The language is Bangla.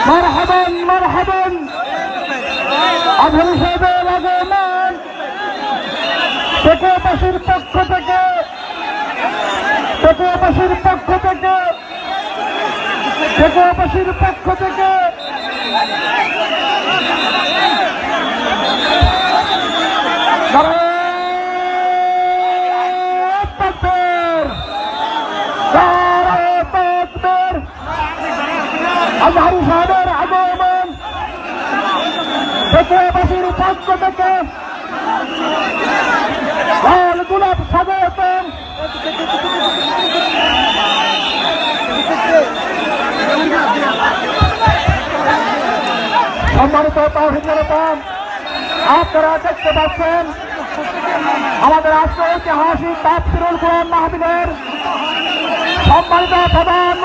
মারহাবান মারহাবান আবুল সাহেবের আগমন টেকোপাশির পক্ষ থেকে টেকোপাশির পক্ষ থেকে টেকোপাশির পক্ষ থেকে আজহারী সাহেবের আগমন টেকোপাশির পক্ষ থেকে লাল গোলাপ স্বাগতম সম্মানিত তাওহীদ জনতা, আপনারা দেখতে পাচ্ছেন আমাদের আজকের ঐতিহাসিক তাফসীরুল কুরআন মাহফিলের সম্মানিত প্রধান